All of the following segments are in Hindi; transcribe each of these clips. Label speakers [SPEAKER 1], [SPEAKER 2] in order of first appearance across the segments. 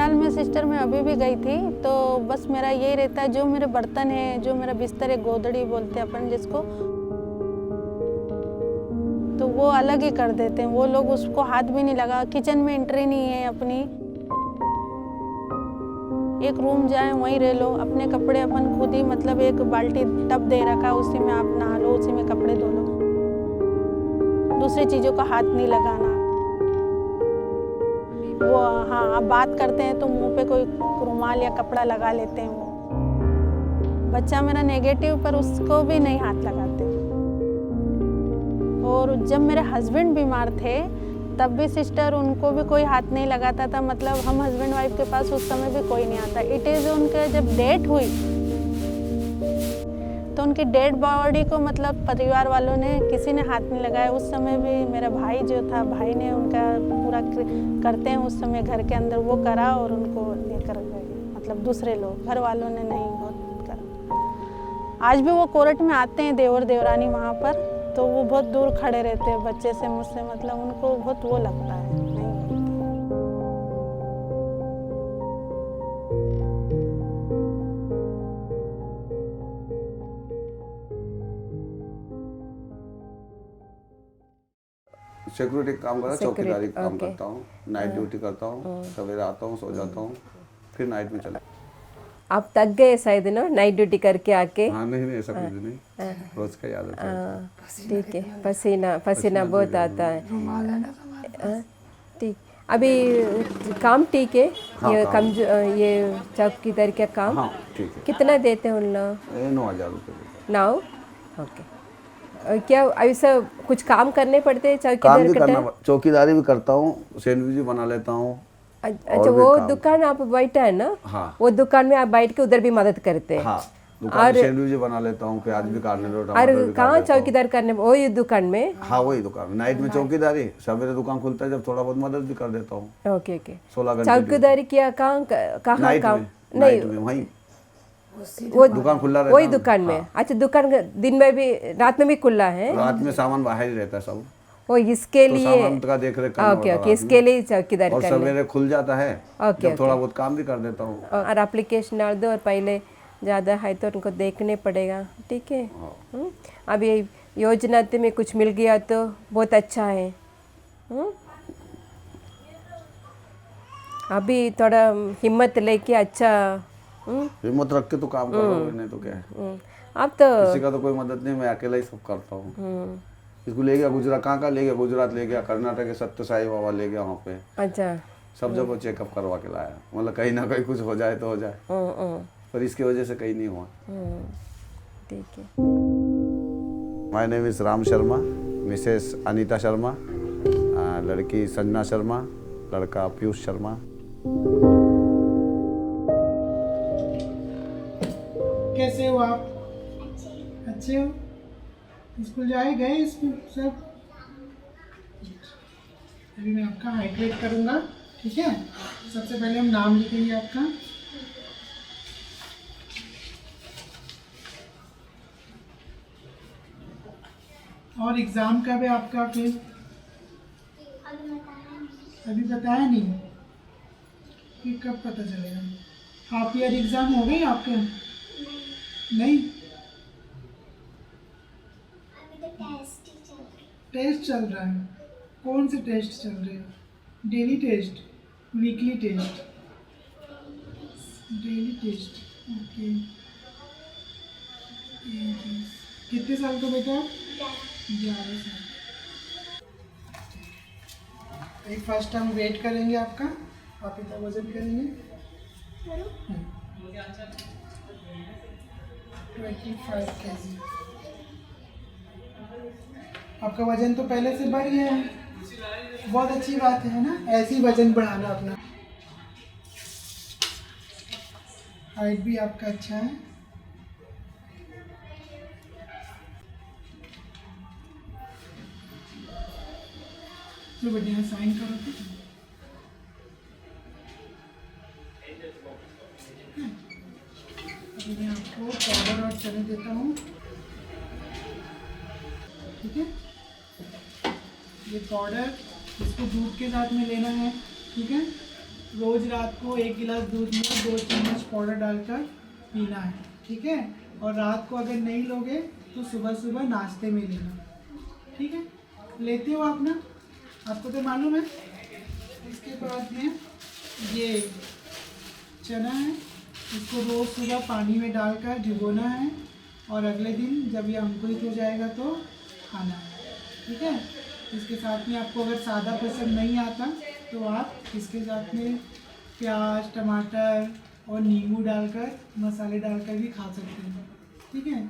[SPEAKER 1] फिलहाल में सिस्टर मैं अभी भी गई थी, तो बस मेरा यही रहता है, जो मेरे बर्तन है, जो मेरा बिस्तर है, गोदड़ी बोलते हैं अपन जिसको, तो वो अलग ही कर देते हैं। वो लोग उसको हाथ भी नहीं लगा, किचन में एंट्री नहीं है अपनी। एक रूम जाए वहीं रह लो, अपने कपड़े अपन खुद ही, मतलब एक बाल्टी टब दे रखा, उसी में आप नहा लो, उसी में कपड़े धो लो, दूसरी चीज़ों का हाथ नहीं लगाना। वो हाँ, आप बात करते हैं तो मुंह पे कोई रुमाल या कपड़ा लगा लेते हैं। वो बच्चा मेरा नेगेटिव, पर उसको भी नहीं हाथ लगाते। और जब मेरे हस्बैंड बीमार थे तब भी सिस्टर, उनको भी कोई हाथ नहीं लगाता था। मतलब हम हस्बैंड वाइफ के पास उस समय भी कोई नहीं आता। इट इज़ उनके जब डेथ हुई तो उनकी डेड बॉडी को मतलब परिवार वालों ने, किसी ने हाथ नहीं लगाया। उस समय भी मेरा भाई जो था, भाई ने उनका पूरा करते हैं उस समय घर के अंदर, वो करा और उनको लेकर गए। मतलब दूसरे लोग, घर वालों ने नहीं बहुत करा। आज भी वो कोर्ट में आते हैं, देवर देवरानी वहाँ पर, तो वो बहुत दूर खड़े रहते हैं बच्चे से, मुझसे, मतलब उनको बहुत वो लगता है।
[SPEAKER 2] सिक्योरिटी काम करता हूँ, चौकीदारी काम करता हूँ, नाइट ड्यूटी करता हूँ, सवेरे आता हूँ, सो जाता हूँ, फिर नाइट में चला।
[SPEAKER 3] आप थक गए शायद ना नाइट ड्यूटी करके आके?
[SPEAKER 2] हाँ, नहीं ऐसा कुछ नहीं, रोज का आदत है।
[SPEAKER 3] ठीक है, पसीना बहुत आता है। ठीक, अभी काम ठीक है?
[SPEAKER 2] हाँ,
[SPEAKER 3] ये चौकीदार का काम?
[SPEAKER 2] हाँ ठीक है।
[SPEAKER 3] कितना देते हैं उन लोग?
[SPEAKER 2] 9,000 रुपये।
[SPEAKER 3] 9? ओके। क्या ऐसा कुछ काम करने पड़ते हैं
[SPEAKER 2] काम भी
[SPEAKER 3] चौकीदार
[SPEAKER 2] करना, चौकीदारी भी करता हूँ, सैंडविच भी बना लेता हूँ।
[SPEAKER 3] अच्छा, वो दुकान आप बैठा है ना?
[SPEAKER 2] हाँ।
[SPEAKER 3] वो दुकान में आप बैठ के उधर भी मदद करते हैं?
[SPEAKER 2] हाँ, दुकान में सैंडविच बना लेता हूँ, प्याज भी काट लेता हूँ, टमाटर
[SPEAKER 3] और
[SPEAKER 2] भी काट लेता
[SPEAKER 3] कहाँ
[SPEAKER 2] हूँ।
[SPEAKER 3] चौकीदार करने? वही दुकान में?
[SPEAKER 2] हाँ, वही दुकान में। नाइट में चौकीदारी, सवेरे दुकान खुलता है जब, थोड़ा बहुत मदद भी कर देता हूँ।
[SPEAKER 3] Okay okay.
[SPEAKER 2] 16 घंटे
[SPEAKER 3] चौकीदारी किया कहाँ काम?
[SPEAKER 2] नाइट में वहीं
[SPEAKER 3] वो
[SPEAKER 2] दुकान खुला रहता
[SPEAKER 3] वही
[SPEAKER 2] है।
[SPEAKER 3] दुकान में? अच्छा, दुकान दिन में भी, रात में भी खुला है?
[SPEAKER 2] रात में सामान बाहर ही रहता है सब,
[SPEAKER 3] वो इसके
[SPEAKER 2] तो
[SPEAKER 3] लिए
[SPEAKER 2] सामान का देख रेख करना
[SPEAKER 3] ओके
[SPEAKER 2] होता
[SPEAKER 3] ओके,
[SPEAKER 2] है
[SPEAKER 3] इसके लिए चौकीदार
[SPEAKER 2] और
[SPEAKER 3] करने।
[SPEAKER 2] सवेरे खुल जाता है,
[SPEAKER 3] ओके,
[SPEAKER 2] जब थोड़ा बहुत काम भी कर देता हूँ।
[SPEAKER 3] और एप्लीकेशन डाल दो, और पहले ज़्यादा है तो उनको देखने पड़ेगा। ठीक है। अभी योजना में कुछ मिल गया तो बहुत अच्छा है। अभी थोड़ा हिम्मत लेके अच्छा
[SPEAKER 2] हिम्मत रख के तो काम करोगे, नहीं तो क्या है।
[SPEAKER 3] अब तो
[SPEAKER 2] किसी का तो कोई मदद नहीं, मैं अकेला ही सब करता हूँ। इसको ले गया गुजरात, कहाँ ले गया, गुजरात ले गया, कर्नाटक के सत्य साई बाबा ले गया, वहाँ पे
[SPEAKER 3] अच्छा
[SPEAKER 2] सब जगह चेकअप करवा के लाया। मतलब कहीं ना कहीं कुछ हो जाए तो हो जाए, पर इसकी वजह से कहीं नहीं हुआ।
[SPEAKER 3] ठीक है।
[SPEAKER 2] My name is Ram Sharma, Mrs Anita Sharma, लड़की संजना शर्मा, लड़का पीयूष शर्मा।
[SPEAKER 4] कैसे हो आप? अच्छे हो? स्कूल जाए गए स्कूल सब? अभी मैं आपका हाइड्रेट करूँगा, ठीक है? सबसे पहले हम नाम लिखेंगे आपका। और एग्ज़ाम कब है आपका फिर? अभी बताया नहीं, फिर कब पता चलेगा? हाफ ईयर एग्ज़ाम हो गए आपके? नहीं, टेस्ट चल रहा है। कौन से टेस्ट चल रहे हैं? Daily test, weekly test? Daily test, okay. कितने साल का बेटा? 11 साल। एक फर्स्ट हम वेट करेंगे आपका, आप इतना वजन करेंगे 25 kg। आपका वजन तो पहले से बढ़ गया है, बहुत अच्छी बात है ना? ऐसे ही वजन बढ़ाना अपना। हाइट भी आपका अच्छा है। तो बढ़िया, साइन करो तो। अभी मैं आपको पाउडर और चने देता हूँ, ठीक है? ये पाउडर इसको दूध के साथ में लेना है, ठीक है? रोज़ रात को 1 गिलास दूध में 2 चम्मच पाउडर डालकर पीना है, ठीक है। और रात को अगर नहीं लोगे तो सुबह सुबह नाश्ते में लेना, ठीक है। लेते हो आप ना, आपको तो मालूम है। इसके बाद में ये चना है, इसको रोज़ सुबह पानी में डालकर भिगोना है और अगले दिन जब ये अंकुरित हो जाएगा तो खाना है, ठीक है। इसके साथ में आपको अगर सादा पसंद नहीं आता तो आप इसके साथ में प्याज, टमाटर और नींबू डालकर, मसाले डालकर भी खा सकते हैं, ठीक है।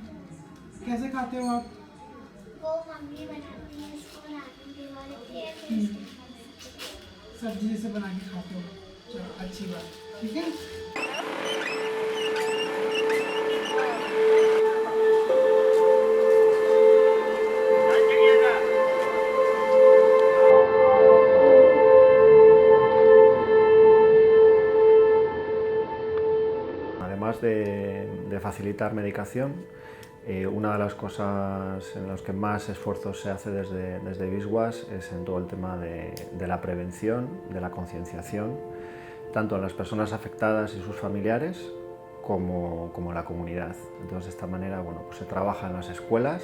[SPEAKER 4] कैसे खाते हो आप?
[SPEAKER 5] वो मम्मी बनाती है इसको रात के वाले
[SPEAKER 4] सब्जी जैसे बना के खाते हो, चलो अच्छी बात, ठीक है।
[SPEAKER 6] Además de facilitar medicación, una de las cosas en las que más esfuerzo se hace desde Biswas es en todo el tema de la prevención, de la concienciación, tanto en las personas afectadas y sus familiares como en la comunidad. Entonces, de esta manera, bueno, pues se trabaja en las escuelas,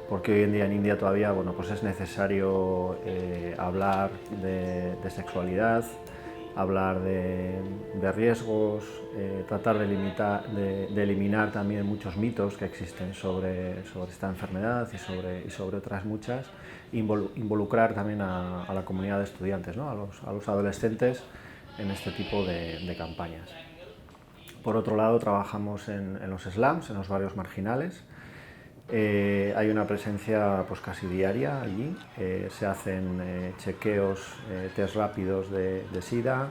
[SPEAKER 6] porque hoy en día en India todavía, bueno, pues es necesario hablar de sexualidad, hablar de riesgos, tratar de eliminar también muchos mitos que existen sobre esta enfermedad y sobre otras muchas, involucrar también a la comunidad de estudiantes, ¿no? a los adolescentes en este tipo de campañas. Por otro lado, trabajamos en los slums, en los barrios marginales. Hay una presencia pues casi diaria allí, se hacen chequeos, test rápidos de SIDA,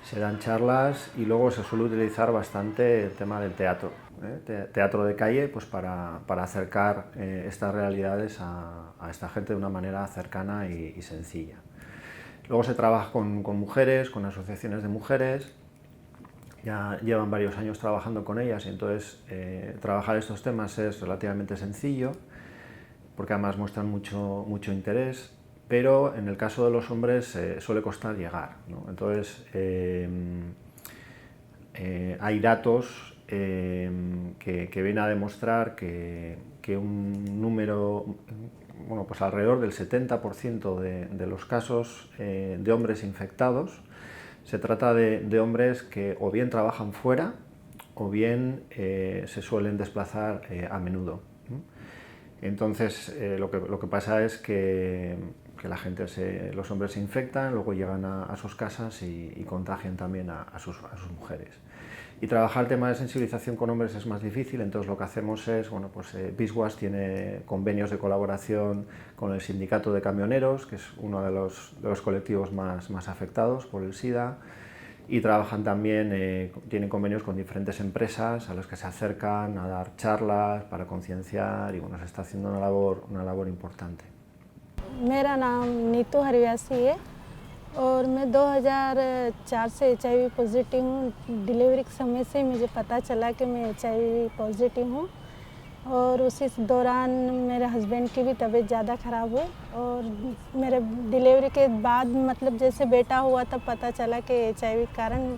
[SPEAKER 6] se dan charlas y luego se suele utilizar bastante el tema del teatro, teatro de calle, pues para acercar estas realidades a esta gente de una manera cercana y sencilla. Luego se trabaja con mujeres, con asociaciones de mujeres. Ya llevan varios años trabajando con ellas y entonces trabajar estos temas es relativamente sencillo porque además muestran mucho interés, pero en el caso de los hombres suele costar llegar, ¿no? Entonces hay datos que vienen a demostrar que un número, bueno, pues alrededor del 70% de los casos de hombres infectados se trata de hombres que o bien trabajan fuera o bien se suelen desplazar a menudo. Entonces lo que pasa es que la gente, los hombres se infectan, luego llegan a sus casas y contagian también a sus mujeres. Y trabajar el tema de sensibilización con hombres es más difícil, entonces lo que hacemos es, bueno, pues Biswas tiene convenios de colaboración con el sindicato de camioneros, que es uno de los colectivos más afectados por el SIDA, y trabajan también, tienen convenios con diferentes empresas a las que se acercan a dar charlas para concienciar, y bueno, se está haciendo una labor importante.
[SPEAKER 1] मेरा नाम नीतू हरियासी है और मैं 2004 से HIV पॉजिटिव हूँ। डिलीवरी के समय से मुझे पता चला कि मैं HIV पॉजिटिव हूँ और उसी दौरान मेरे हस्बैंड की भी तबीयत ज़्यादा ख़राब हुई और मेरे डिलीवरी के बाद मतलब जैसे बेटा हुआ तब पता चला कि HIV के कारण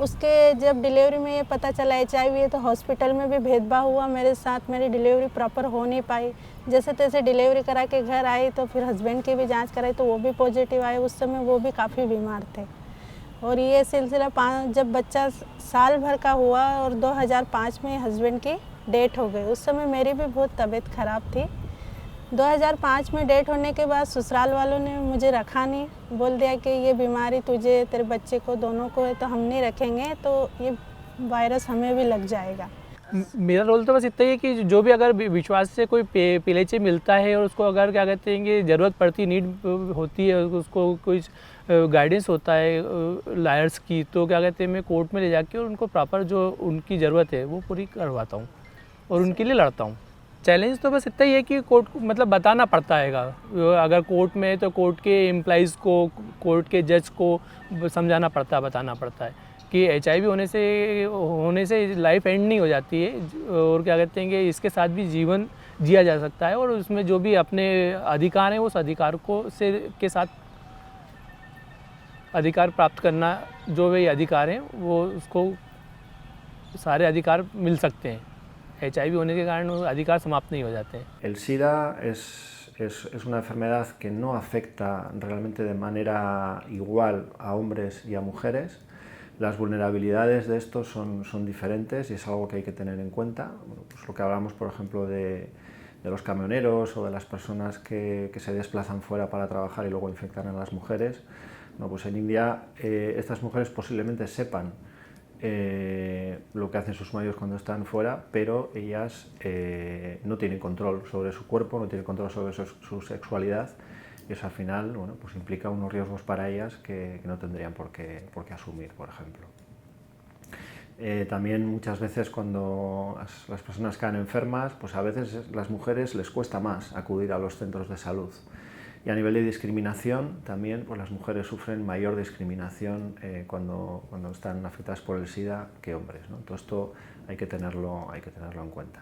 [SPEAKER 1] उसके जब डिलीवरी में ये पता चला HIV है तो हॉस्पिटल में भी भेदभाव हुआ मेरे साथ। मेरी डिलीवरी प्रॉपर हो नहीं पाई, जैसे तैसे डिलीवरी करा के घर आई तो फिर हस्बैंड की भी जांच कराई तो वो भी पॉजिटिव आए। उस समय वो भी काफ़ी बीमार थे और ये सिलसिला जब बच्चा साल भर का हुआ और 2005 में हस्बैंड की डेट हो गई। उस समय मेरी भी बहुत तबीयत ख़राब थी। 2005 में डेट होने के बाद ससुराल वालों ने मुझे रखा नहीं, बोल दिया कि ये बीमारी तुझे, तेरे बच्चे को, दोनों को है तो हम नहीं रखेंगे, तो ये वायरस हमें भी लग जाएगा।
[SPEAKER 7] मेरा रोल तो बस इतना ही है कि जो भी अगर विश्वास से कोई पिलेचे मिलता है और उसको अगर क्या कहते हैं कि ज़रूरत पड़ती, नीड होती है, उसको कोई गाइडेंस होता है लायर्स की, तो क्या कहते हैं मैं कोर्ट में ले जाके और उनको प्रॉपर जो उनकी ज़रूरत है वो पूरी करवाता हूँ और उनके लिए लड़ता हूँ। चैलेंज तो बस इतना ही है कि कोर्ट मतलब बताना पड़ता है, अगर कोर्ट में है तो कोर्ट के एम्प्लॉइज़ को, कोर्ट के जज को समझाना पड़ता है, बताना पड़ता है कि HIV होने से लाइफ एंड नहीं हो जाती है और क्या कहते हैं कि इसके साथ भी जीवन जिया जा सकता है और उसमें जो भी अपने अधिकार हैं उस अधिकार को के साथ अधिकार प्राप्त करना, जो भी अधिकार हैं वो उसको सारे अधिकार मिल सकते हैं। HIV होने के कारण वो अधिकार समाप्त नहीं हो जाते हैं।
[SPEAKER 6] El SIDA es una enfermedad que no afecta realmente de manera igual a hombres y a mujeres. Las vulnerabilidades de estos son diferentes y es algo que hay que tener en cuenta. Bueno, pues lo que hablamos, por ejemplo, de los camioneros o de las personas que se desplazan fuera para trabajar y luego infectan a las mujeres. Bueno, pues en India estas mujeres posiblemente sepan lo que hacen sus maridos cuando están fuera, pero ellas no tienen control sobre su cuerpo, no tienen control sobre su sexualidad, y eso al final, bueno, pues implica unos riesgos para ellas que no tendrían por qué asumir, por ejemplo. También muchas veces cuando las personas caen enfermas, pues a veces a las mujeres les cuesta más acudir a los centros de salud. Y a nivel de discriminación también, pues las mujeres sufren mayor discriminación cuando están afectadas por el SIDA que hombres, ¿no? Todo esto hay que tenerlo en cuenta.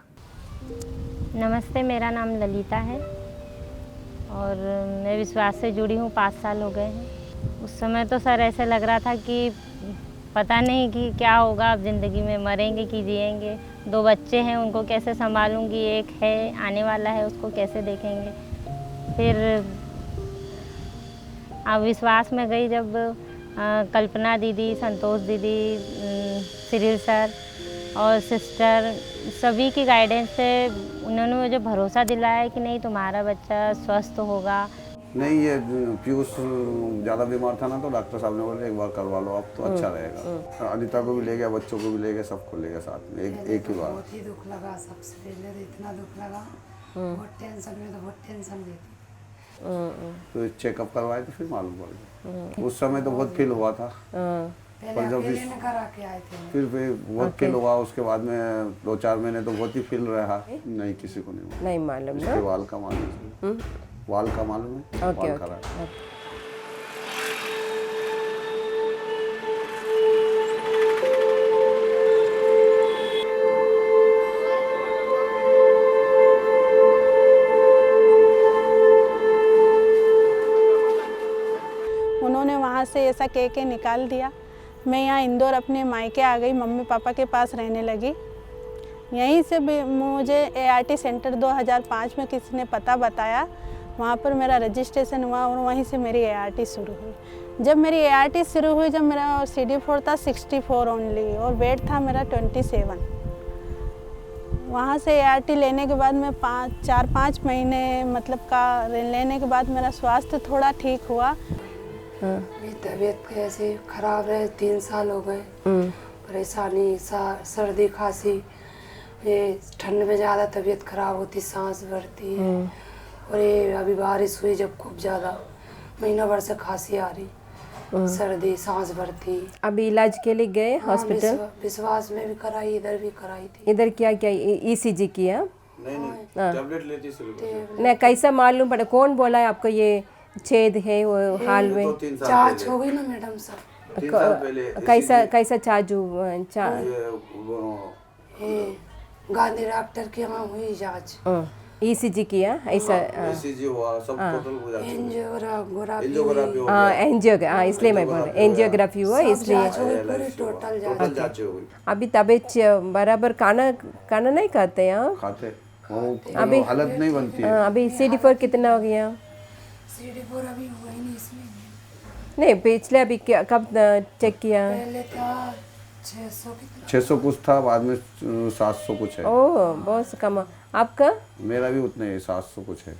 [SPEAKER 8] नमस्ते, मेरा नाम ललिता है और मैं विश्वास से जुड़ी हूँ। 5 साल हो गए हैं। उस समय तो सर ऐसे लग रहा था कि पता नहीं कि क्या होगा, अब ज़िंदगी में मरेंगे कि जिएंगे। 2 बच्चे हैं, उनको कैसे संभालूंगी, एक है आने वाला है, उसको कैसे देखेंगे। फिर अब विश्वास में गई जब कल्पना दीदी, संतोष दीदी, सिरिल सर और सिस्टर सभी की गाइडेंस से उन्होंने मुझे भरोसा दिलाया कि नहीं, तुम्हारा बच्चा स्वस्थ होगा।
[SPEAKER 2] नहीं, ये पीयूष ज़्यादा बीमार था ना, तो डॉक्टर साहब ने बोला एक बार करवा लो, अब तो अच्छा रहेगा। अनिता को भी ले गया, बच्चों को भी ले गया, सबको ले गया साथ में एक ही बार।
[SPEAKER 9] बहुत ही दुख लगा, सबसे पहले तो इतना दुख लगा, बहुत टेंशन में, तो बहुत टेंशन देती।
[SPEAKER 2] तो चेकअप करवाए तो फिर मालूम पड़ गया। उस समय तो बहुत फील हुआ था, पर जब
[SPEAKER 9] करा के आए थे,
[SPEAKER 2] फिर बहुत फील हुआ। उसके बाद में 2-4 महीने तो बहुत ही फील रहा। नहीं, किसी को नहीं
[SPEAKER 3] मालूम।
[SPEAKER 2] उसके वाल का मालूम है, वाल का मालूम है, वाल खराब है।
[SPEAKER 1] उन्होंने वहाँ से ऐसा कह के निकाल दिया। मैं यहाँ इंदौर अपने मायके आ गई, मम्मी पापा के पास रहने लगी। यहीं से भी मुझे ART सेंटर 2005 में किसी ने पता बताया, वहाँ पर मेरा रजिस्ट्रेशन हुआ और वहीं से मेरी ART शुरू हुई। जब मेरी ART शुरू हुई, जब मेरा CD4 था 64 ओनली और वेट था मेरा 27। वहाँ से ART लेने के बाद मैं 4-5 महीने मतलब का लेने के बाद मेरा स्वास्थ्य थोड़ा ठीक हुआ।
[SPEAKER 9] मेरी तबीयत कैसे खराब रहे, 3 साल हो गए। परेशानी, सर्दी खांसी, ये ठंड में ज़्यादा तबीयत खराब होती, सांस भरती है। और ये अभी बारिश हुई जब खूब ज़्यादा, महीना भर से खांसी आ रही, सर्दी, सांस भरती।
[SPEAKER 3] अभी इलाज के लिए गए हॉस्पिटल?
[SPEAKER 9] विश्वास में भी कराई, इधर भी कराई थी।
[SPEAKER 3] इधर क्या ECG किया?
[SPEAKER 2] नहीं, टैबलेट लेती
[SPEAKER 3] नहीं, कैसा मालूम पड़ा? कौन बोला है आपको ये छेद है वो हाल में?
[SPEAKER 9] जांच हो गई ना मैडम साहब।
[SPEAKER 3] कैसा चार्ज
[SPEAKER 9] गांधी डॉक्टर के यहाँ हुई जांच।
[SPEAKER 3] ECG किया ऐसा?
[SPEAKER 2] ECG हुआ, सब टोटल
[SPEAKER 3] एंजियोग्राफी, इसलिए मैं बोल रही एंजियोग्राफी हुआ, इसलिए
[SPEAKER 9] टोटल जांच हो गई।
[SPEAKER 3] अभी तबीयत बराबर खाना नहीं खाते हैं?
[SPEAKER 2] खाते, अभी हालत नहीं बनती है।
[SPEAKER 3] अभी CD4 कितना हो गया?
[SPEAKER 9] CD4 अभी हुआ ही नहीं इसमें।
[SPEAKER 3] नहीं, पिछले अभी कब चेक किया?
[SPEAKER 9] पहले था
[SPEAKER 2] 600 कुछ था, बाद में 700 कुछ है।
[SPEAKER 3] ओह, बहुत कम। आपका?
[SPEAKER 2] मेरा भी उतना ही 700 कुछ है।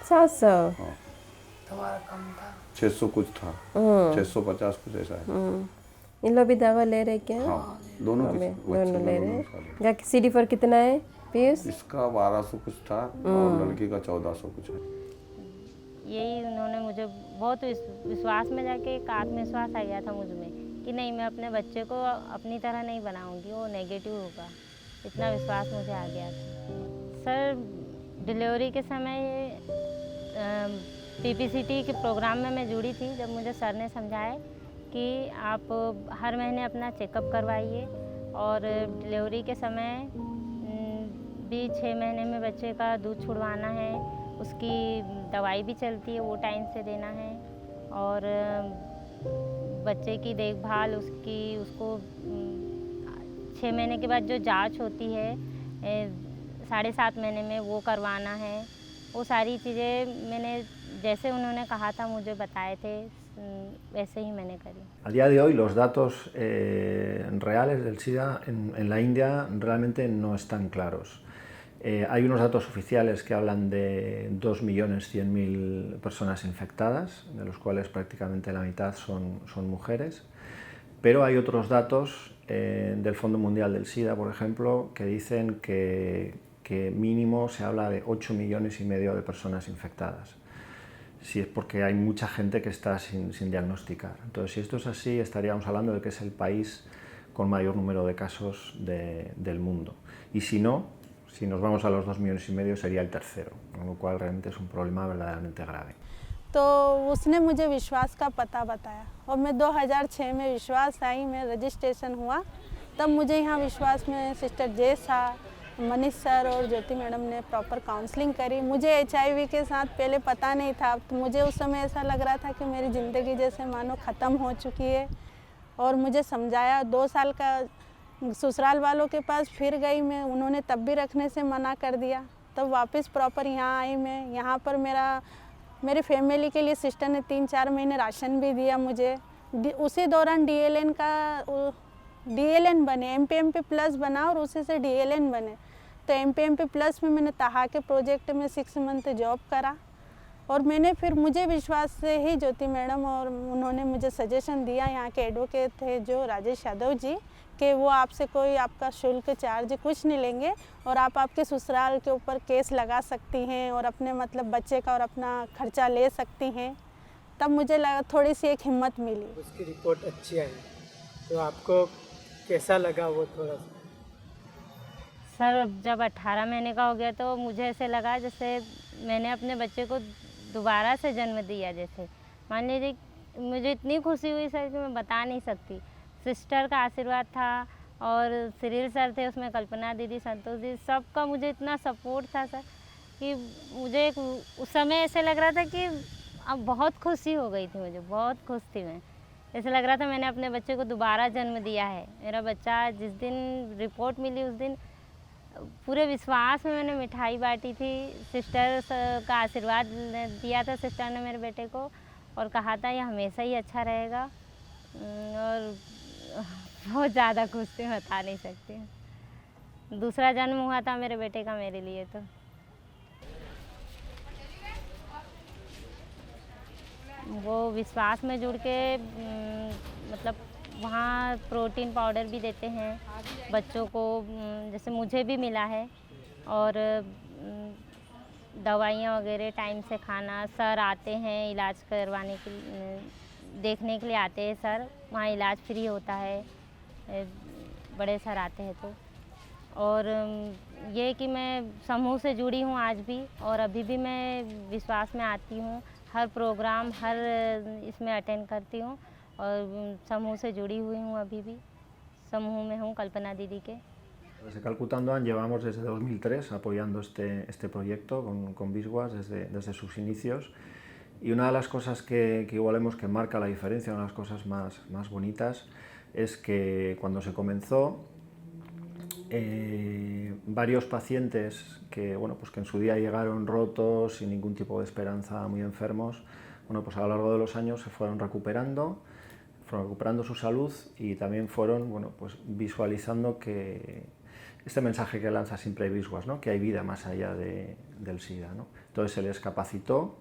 [SPEAKER 3] 700?
[SPEAKER 2] हाँ,
[SPEAKER 9] तुम्हारा कम था।
[SPEAKER 2] 600 कुछ था, 650 कुछ ऐसा है।
[SPEAKER 3] इन लोग भी दवा ले रहे क्या?
[SPEAKER 2] हाँ, दोनों
[SPEAKER 3] ले रहे। CD4 कितना है पीयूष?
[SPEAKER 2] इसका 1200 कुछ था और लड़की का 1400 कुछ है।
[SPEAKER 8] यही उन्होंने मुझे बहुत विश्वास में जाके एक आत्मविश्वास आ गया था मुझ में कि नहीं, मैं अपने बच्चे को अपनी तरह नहीं बनाऊंगी, वो नेगेटिव होगा। इतना विश्वास मुझे आ गया था। सर, डिलीवरी के समय PPCT के प्रोग्राम में मैं जुड़ी थी, जब मुझे सर ने समझाया कि आप हर महीने अपना चेकअप करवाइए और डिलीवरी के समय भी 6 महीने में बच्चे का दूध छुड़वाना है, उसकी दवाई भी चलती है, वो टाइम से देना है। और बच्चे की देखभाल उसको 6 महीने के बाद जो जांच होती है 7.5 महीने में वो करवाना है। वो सारी चीज़ें मैंने जैसे उन्होंने कहा था मुझे बताए थे वैसे ही मैंने करी।
[SPEAKER 6] A día de hoy los datos reales del SIDA en la India realmente no están claros. Hay unos datos oficiales que hablan de 2.100.000 personas infectadas, de los cuales prácticamente la mitad son mujeres, pero hay otros datos del Fondo Mundial del SIDA, por ejemplo, que dicen que mínimo se habla de 8,5 millones de personas infectadas. Si es porque hay mucha gente que está sin diagnosticar. Entonces, si esto es así, estaríamos hablando de que es el país con mayor número de casos del mundo. Y si no, si nos vamos a los 2,5 millones, sería el tercero, con lo cual realmente es un problema verdaderamente grave.
[SPEAKER 1] तो उसने मुझे विश्वास का पता बताया और मैं 2006 में विश्वास आई, मैं रजिस्ट्रेशन हुआ, तब मुझे यहाँ विश्वास में सिस्टर जे शाह, मनीष सर और ज्योति मैडम ने प्रॉपर काउंसलिंग करी। मुझे HIV के साथ पहले पता नहीं था, तो मुझे उस समय ऐसा लग रहा था कि मेरी ज़िंदगी जैसे मानो ख़त्म हो चुकी है। और मुझे समझाया, 2 साल का ससुराल वालों के पास फिर गई मैं, उन्होंने तब भी रखने से मना कर दिया। तब वापस प्रॉपर यहाँ आई मैं। यहाँ पर मेरे फैमिली के लिए सिस्टर ने 3-4 महीने राशन भी दिया मुझे। उसी दौरान DLN बने, MPMP प्लस बना और उसी से DLN बने। तो MPMP प्लस में मैंने तहा के प्रोजेक्ट में 6 मंथ जॉब करा और मुझे विश्वास से ही ज्योति मैडम और उन्होंने मुझे सजेशन दिया, यहाँ के एडवोकेट थे जो राजेश यादव जी, कि वो आपसे कोई आपका शुल्क चार्ज कुछ नहीं लेंगे और आप आपके ससुराल के ऊपर केस लगा सकती हैं और अपने मतलब बच्चे का और अपना खर्चा ले सकती हैं। तब मुझे लगा थोड़ी सी एक हिम्मत मिली।
[SPEAKER 4] उसकी रिपोर्ट अच्छी आई, तो आपको कैसा लगा वो थोड़ा सा?
[SPEAKER 8] सर जब 18 महीने का हो गया तो मुझे ऐसे लगा जैसे मैंने अपने बच्चे को दोबारा से जन्म दिया। जैसे मान लीजिए मुझे इतनी खुशी हुई सर कि मैं बता नहीं सकती। सिस्टर का आशीर्वाद था और सिरिल सर थे उसमें, कल्पना दीदी, संतोष जी, सबका मुझे इतना सपोर्ट था सर कि मुझे उस समय ऐसे लग रहा था कि अब बहुत खुशी हो गई थी, मुझे बहुत खुश थी मैं। ऐसे लग रहा था मैंने अपने बच्चे को दोबारा जन्म दिया है। मेरा बच्चा जिस दिन रिपोर्ट मिली उस दिन पूरे विश्वास में मैंने मिठाई बांटी थी। सिस्टर का आशीर्वाद दिया था सिस्टर ने मेरे बेटे को और कहा था ये हमेशा ही अच्छा रहेगा और बहुत ज़्यादा खुश थी, बता नहीं सकती। दूसरा जन्म हुआ था मेरे बेटे का मेरे लिए। तो वो विश्वास में जुड़ के मतलब वहाँ प्रोटीन पाउडर भी देते हैं बच्चों को, जैसे मुझे भी मिला है, और दवाइयाँ वगैरह टाइम से खाना। सर आते हैं इलाज करवाने के लिए, देखने के लिए आते हैं सर, वहाँ इलाज फ्री होता है, बड़े सर आते हैं तो। और ये कि मैं समूह से जुड़ी हूँ आज भी और अभी भी मैं विश्वास में आती हूँ, हर प्रोग्राम हर इसमें अटेंड करती हूँ और समूह से जुड़ी हुई हूँ, अभी भी समूह में हूँ कल्पना दीदी के।
[SPEAKER 6] Desde Calcuta Andoan llevamos desde 2003 apoyando este proyecto con Viswas desde sus inicios, y una de las cosas que igual vemos que marca la diferencia, una de las cosas más bonitas, es que cuando se comenzó varios pacientes que, bueno, pues que en su día llegaron rotos, sin ningún tipo de esperanza, muy enfermos, bueno, pues a lo largo de los años se fueron recuperando su salud y también fueron, bueno, pues visualizando que este mensaje que lanza siempre Viswas, ¿no? Que hay vida más allá del SIDA, ¿no? Entonces se les capacitó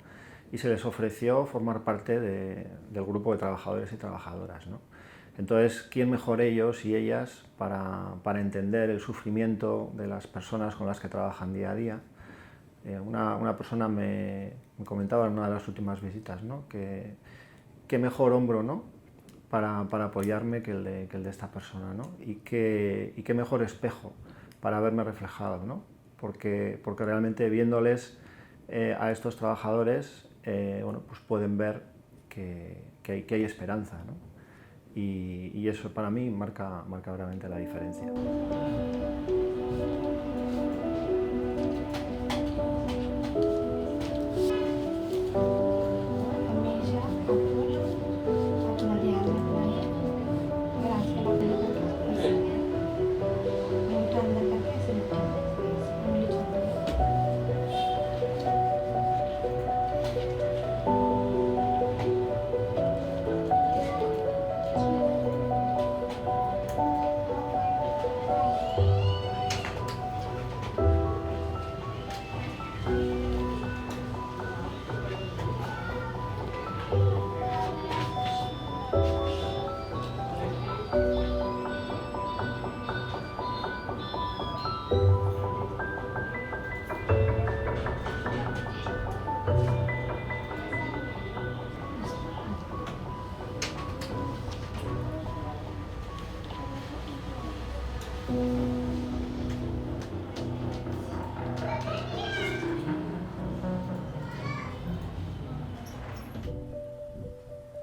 [SPEAKER 6] y se les ofreció formar parte del grupo de trabajadores y trabajadoras, ¿no? Entonces, ¿quién mejor ellos y ellas para entender el sufrimiento de las personas con las que trabajan día a día? Una persona me comentaba en una de las últimas visitas, ¿no? Que qué mejor hombro, ¿no? para apoyarme que el de esta persona, ¿no? Y qué mejor espejo para verme reflejado, ¿no? Porque realmente viéndoles a estos trabajadores, bueno, pues pueden ver que hay esperanza, ¿no? Y eso para mí marca realmente la diferencia.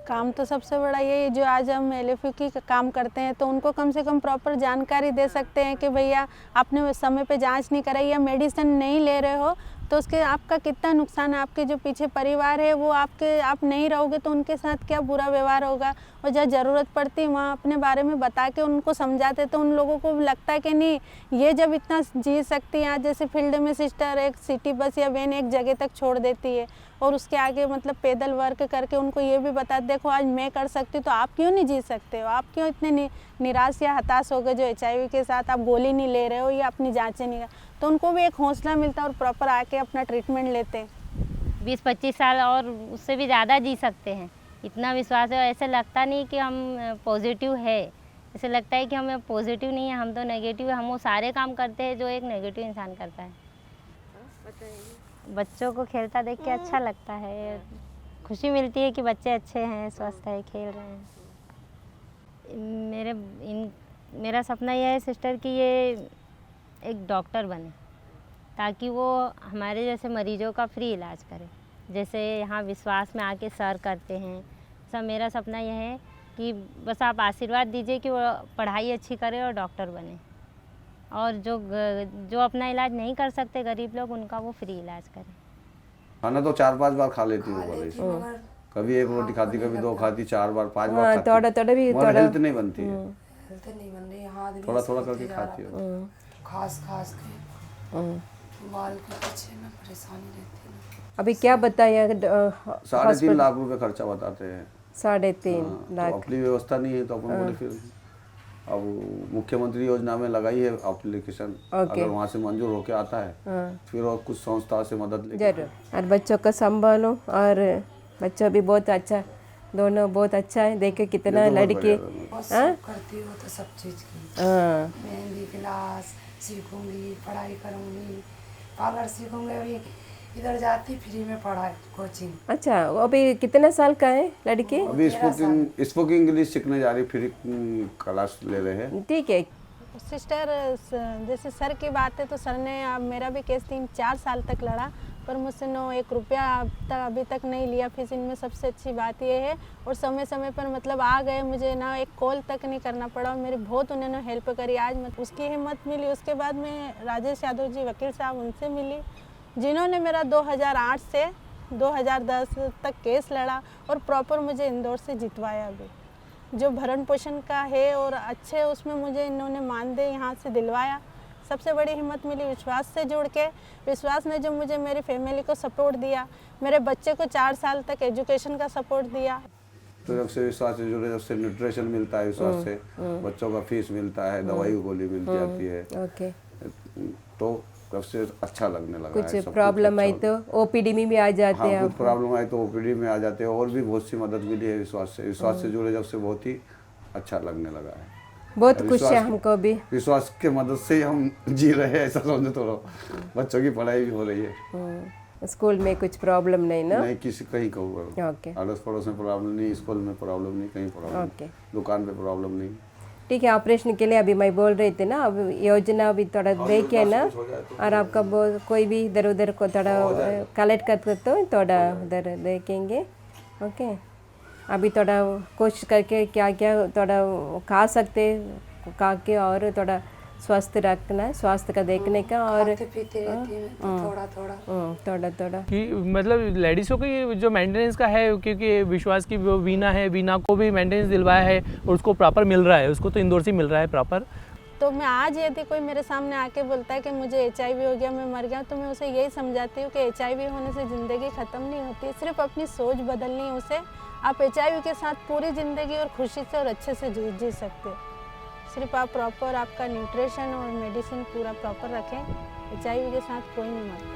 [SPEAKER 1] काम तो सबसे बड़ा यही है, जो आज हम LFU की काम करते हैं तो उनको कम से कम प्रॉपर जानकारी दे सकते हैं कि भैया आपने समय पे जांच नहीं कराई या मेडिसिन नहीं ले रहे हो तो उसके आपका कितना नुकसान है। आपके जो पीछे परिवार है वो आप नहीं रहोगे तो उनके साथ क्या बुरा व्यवहार होगा। और जहाँ ज़रूरत पड़ती है वहाँ अपने बारे में बता के उनको समझाते तो उन लोगों को लगता है कि नहीं ये जब इतना जी सकती है। आज जैसे फील्ड में सिस्टर एक सिटी बस या वैन एक जगह तक छोड़ देती है और उसके आगे मतलब पैदल वर्क करके उनको ये भी बता देखो आज मैं कर सकती हूँ तो आप क्यों नहीं जी सकते हो। आप क्यों इतने निराश या हताश हो गए जो HIV के साथ आप गोली नहीं ले रहे हो या अपनी जाँचें नहीं, तो उनको भी एक हौसला मिलता है और प्रॉपर आके अपना ट्रीटमेंट लेते हैं।
[SPEAKER 8] 20-25 साल और उससे भी ज़्यादा जी सकते हैं, इतना विश्वास है। ऐसे लगता नहीं कि हम पॉजिटिव है, ऐसे लगता है कि हमें पॉजिटिव नहीं है, हम तो नेगेटिव है। हम वो सारे काम करते हैं जो एक नेगेटिव इंसान करता है। बच्चों को खेलता देख के अच्छा लगता है, खुशी मिलती है कि बच्चे अच्छे हैं, स्वस्थ है, खेल रहे हैं। मेरा सपना यह है सिस्टर कि ये एक डॉक्टर बने ताकि वो हमारे जैसे मरीजों का फ्री इलाज करे, जैसे यहाँ विश्वास में आके सर करते हैं। सब मेरा सपना यह है कि बस आप आशीर्वाद दीजिए कि वो पढ़ाई अच्छी करे और डॉक्टर बने, और जो अपना इलाज नहीं कर सकते गरीब लोग उनका वो फ्री इलाज करे।
[SPEAKER 2] खाना तो 4-5 बार खा लेती हूँ, कभी एक रोटी खाती, कभी 2 खाती, 4 बार 5 बार खाती।
[SPEAKER 3] थोड़ा भी
[SPEAKER 2] मगर हेल्थ नहीं बनती है,
[SPEAKER 9] हेल्थ नहीं बन रही, हाथ भी
[SPEAKER 2] थोड़ा थोड़ा करके खाती हो।
[SPEAKER 9] खास के बाल के पीछे में परेशानी रहती है।
[SPEAKER 3] अभी क्या बताया
[SPEAKER 2] 3.5 लाख रुपए खर्चा बताते हैं।
[SPEAKER 3] 3.5 लाख।
[SPEAKER 2] तो अपनी व्यवस्था नहीं है तो अपन बोले फिर अब मुख्यमंत्री योजना में लगाई है एप्लीकेशन, अगर वहाँ से मंजूर होके आता है फिर और कुछ संस्था से मदद लेके
[SPEAKER 3] जरूर। और बच्चों को संभालो, और बच्चों भी बहुत अच्छा, दोनों बहुत अच्छा है। देखे कितना लड़के
[SPEAKER 9] करती हो तो सब चीज़ की, मेहंदी क्लास सीखूंगी, पढ़ाई करूंगी, पार्लर सीखूंगी। अभी इधर जाती फ्री में पढ़ाई कोचिंग। अच्छा, वो
[SPEAKER 3] अभी कितने साल का है लड़की?
[SPEAKER 2] अभी स्पोकिंग इंग्लिश सीखने जा रही, फ्री क्लास ले रहे हैं।
[SPEAKER 3] ठीक है
[SPEAKER 1] सिस्टर, जैसे सर की बात है तो सर ने अब मेरा भी केस 3-4 साल तक लड़ा पर मुझसे 1 रुपया अभी तक नहीं लिया फीस। इनमें सबसे अच्छी बात ये है, और समय समय पर मतलब आ गए, मुझे ना एक कॉल तक नहीं करना पड़ा और मेरी बहुत उन्होंने हेल्प करी। आज उसकी हिम्मत मिली। उसके बाद मैं राजेश यादव जी वकील साहब उनसे मिली, जिन्होंने मेरा 2008 से 2010 तक केस लड़ा और प्रॉपर मुझे इंदौर से जितवाया भी, जो भरण पोषण का है और अच्छे उसमें मुझे इन्होंने मानदेय यहाँ से दिलवाया। सबसे बड़ी हिम्मत मिली विश्वास से जुड़ के। विश्वास ने जो मुझे मेरी फैमिली को सपोर्ट दिया, मेरे बच्चे को 4 साल तक एजुकेशन का सपोर्ट दिया।
[SPEAKER 2] तो जब से विश्वास से जुड़े, जब से न्यूट्रिशन मिलता है विश्वास से, बच्चों का फीस मिलता है, दवाई गोली मिल जाती है, तो तब से अच्छा लगने लगा।
[SPEAKER 3] कुछ प्रॉब्लम आई तो OPD में भी आ जाते हैं।
[SPEAKER 2] कुछ प्रॉब्लम आई तो OPD में आ जाते हैं, और भी बहुत सी मदद मिली है विश्वास से जुड़े जब से बहुत ही अच्छा लगने लगा है।
[SPEAKER 3] बहुत खुश है हमको भी।
[SPEAKER 2] विश्वास के मदद से ही हम जी रहे हैं, ऐसा समझो तो। बच्चों की पढ़ाई भी हो रही है।
[SPEAKER 3] स्कूल में कुछ प्रॉब्लम नहीं ना?
[SPEAKER 2] नहीं, किसी कहीं कहूँगा। अड़ोस पड़ोस में प्रॉब्लम नहीं, स्कूल में प्रॉब्लम नहीं, कहीं प्रॉब्लम, दुकान पे प्रॉब्लम नहीं।
[SPEAKER 3] ठीक है, ऑपरेशन के लिए अभी मैं बोल रही थी ना, अब योजना अभी थोड़ा देखे ना, और आपका कोई भी इधर उधर को थोड़ा कलेक्ट करते तो थोड़ा उधर देखेंगे। ओके, अभी थोड़ा कोशिश करके क्या क्या थोड़ा खा सकते खा के, और थोड़ा स्वस्थ रखना है, स्वास्थ्य का देखने का, और
[SPEAKER 9] पीते रहती है
[SPEAKER 3] थोड़ा
[SPEAKER 7] कि मतलब लेडीज़ों की जो मेंटेनेंस का है, क्योंकि विश्वास की वो वीना है, वीना को भी मेंटेनेंस दिलवाया है और उसको प्रॉपर मिल रहा है, उसको तो इंदौर से मिल रहा है प्रॉपर।
[SPEAKER 1] तो मैं आज यदि कोई मेरे सामने आके बोलता है कि मुझे HIV हो गया, मैं मर गया, तो मैं उसे यही समझाती हूँ कि HIV होने से ज़िंदगी ख़त्म नहीं होती, सिर्फ अपनी सोच बदलनी है उसे। आप HIV के साथ पूरी ज़िंदगी और खुशी से और अच्छे से जी सकते हो। सिर्फ आप प्रॉपर आपका न्यूट्रिशन और मेडिसिन पूरा प्रॉपर रखें, HIV के साथ कोई नहीं मरता।